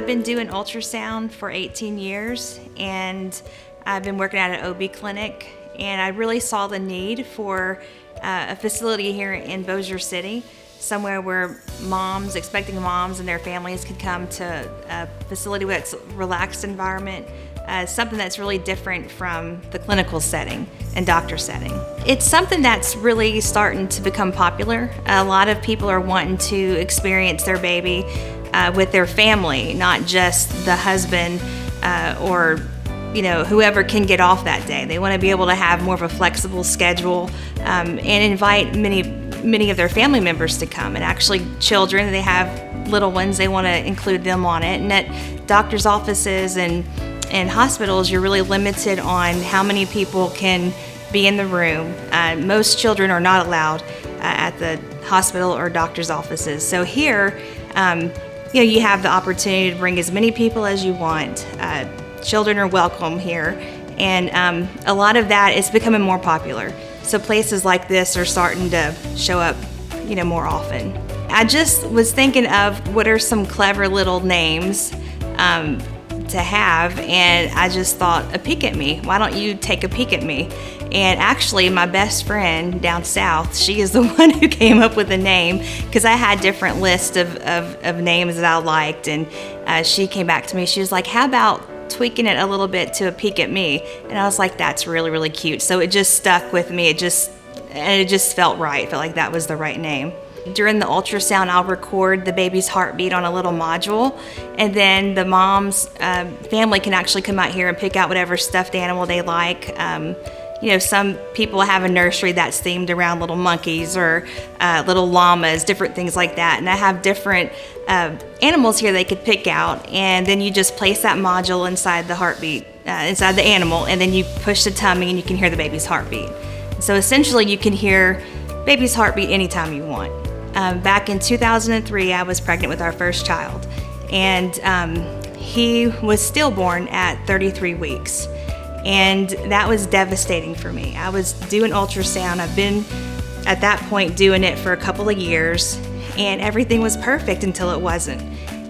been doing ultrasound for 18 years, and I've been working at an OB clinic, and I really saw the need for a facility here in Bossier City, somewhere where expecting moms and their families could come to a facility with a relaxed environment, something that's really different from the clinical setting and doctor setting. It's something that's really starting to become popular. A lot of people are wanting to experience their baby with their family, not just the husband or whoever can get off that day. They want to be able to have more of a flexible schedule and invite many of their family members to come, and actually children, they have little ones, they want to include them on it. And at doctors' offices and hospitals, you're really limited on how many people can be in the room. Most children are not allowed at the hospital or doctor's offices. So here, you have the opportunity to bring as many people as you want. Children are welcome here, and a lot of that is becoming more popular. So places like this are starting to show up, more often. I just was thinking of what are some clever little names to have, and I just thought, a peek at me. Why don't you take a peek at me? And actually, my best friend down south, she is the one who came up with the name, because I had different lists of names that I liked, and she came back to me. She was like, how about tweaking it a little bit to a peek at me? And I was like, that's really, really cute. So it just stuck with me. It just felt right. Felt like that was the right name. During the ultrasound, I'll record the baby's heartbeat on a little module, and then the mom's family can actually come out here and pick out whatever stuffed animal they like. Some people have a nursery that's themed around little monkeys or little llamas, different things like that. And I have different animals here they could pick out, and then you just place that module inside the heartbeat, inside the animal, and then you push the tummy and you can hear the baby's heartbeat. So essentially you can hear baby's heartbeat anytime you want. Back in 2003, I was pregnant with our first child, and he was stillborn at 33 weeks. And that was devastating for me. I was doing ultrasound. I've been at that point doing it for a couple of years, and everything was perfect until it wasn't.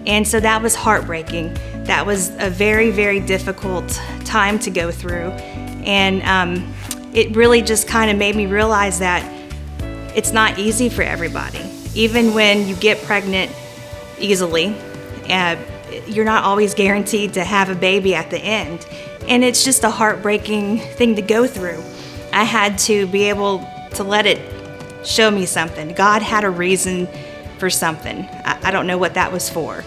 And so that was heartbreaking. That was a very, very difficult time to go through. And it really just kind of made me realize that it's not easy for everybody. Even when you get pregnant easily, you're not always guaranteed to have a baby at the end. And it's just a heartbreaking thing to go through. I had to be able to let it show me something. God had a reason for something. I don't know what that was for,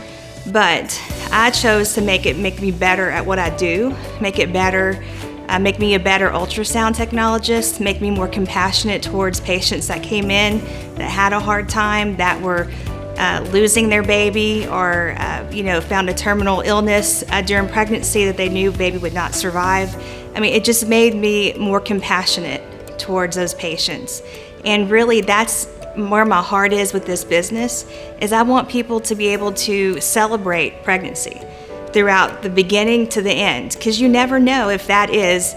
but I chose to make me better at what I do, make it better, make me a better ultrasound technologist, make me more compassionate towards patients that came in that had a hard time, that were losing their baby, or found a terminal illness during pregnancy that they knew baby would not survive. I mean, it just made me more compassionate towards those patients. And really, that's where my heart is with this business, is I want people to be able to celebrate pregnancy throughout the beginning to the end, because you never know if that is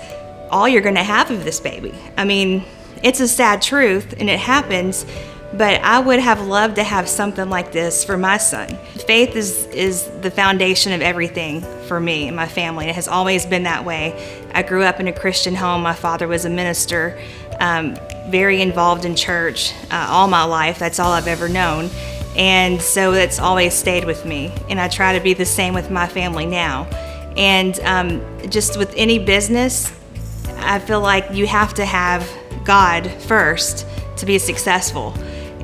all you're going to have of this baby. I mean, it's a sad truth, and it happens. But I would have loved to have something like this for my son. Faith is the foundation of everything for me and my family. It has always been that way. I grew up in a Christian home. My father was a minister, very involved in church all my life. That's all I've ever known. And so it's always stayed with me. And I try to be the same with my family now. And just with any business, I feel like you have to have God first to be successful.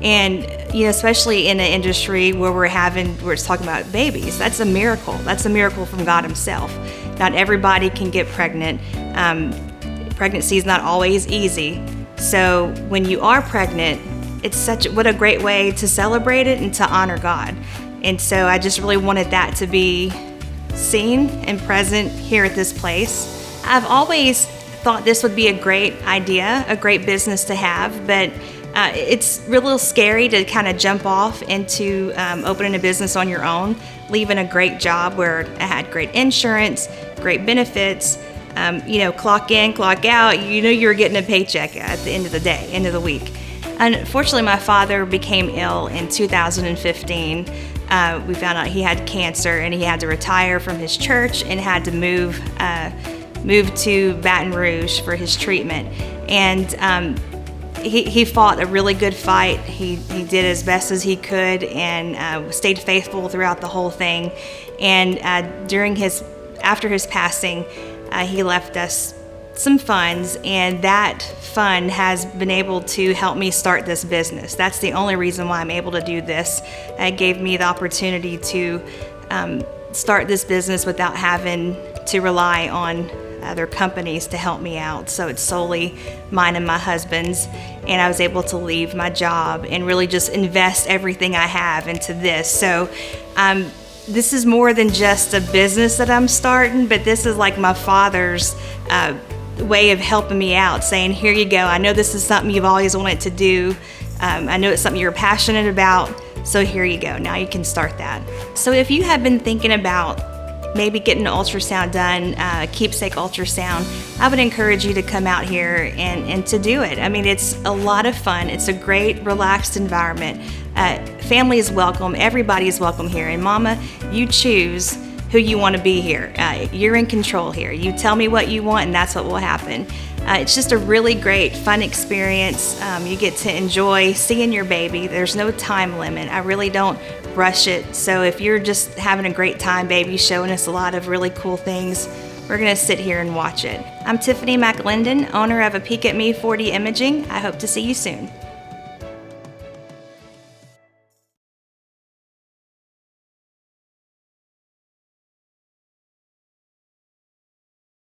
And especially in an industry where we're talking about babies, that's a miracle. That's a miracle from God Himself. Not everybody can get pregnant. Pregnancy is not always easy. So when you are pregnant, what a great way to celebrate it and to honor God. And so I just really wanted that to be seen and present here at this place. I've always thought this would be a great idea, a great business to have, but it's a little scary to kind of jump off into opening a business on your own, leaving a great job where I had great insurance, great benefits, clock in, clock out, you were getting a paycheck at the end of the day, end of the week. Unfortunately, my father became ill in 2015. we found out he had cancer and he had to retire from his church and had to move to Baton Rouge for his treatment. And he fought a really good fight. He did as best as he could and stayed faithful throughout the whole thing. And after his passing, he left us some funds, and that fund has been able to help me start this business. That's the only reason why I'm able to do this. It gave me the opportunity to start this business without having to rely on other companies to help me out. So it's solely mine and my husband's, and I was able to leave my job and really just invest everything I have into this. So this is more than just a business that I'm starting, but this is like my father's way of helping me out, saying, here you go, I know this is something you've always wanted to do. I know it's something you're passionate about, so here you go, now you can start that. So if you have been thinking about maybe getting an ultrasound done, keepsake ultrasound, I would encourage you to come out here and to do it. I mean, it's a lot of fun. It's a great, relaxed environment. Family is welcome. Everybody is welcome here. And Mama, you choose who you want to be here. You're in control here. You tell me what you want and that's what will happen. It's just a really great, fun experience. You get to enjoy seeing your baby. There's no time limit. I really don't rush it. So if you're just having a great time, baby, showing us a lot of really cool things, we're gonna sit here and watch it. I'm Tiffany McClendon, owner of A Peek at Me 4D Imaging. I hope to see you soon.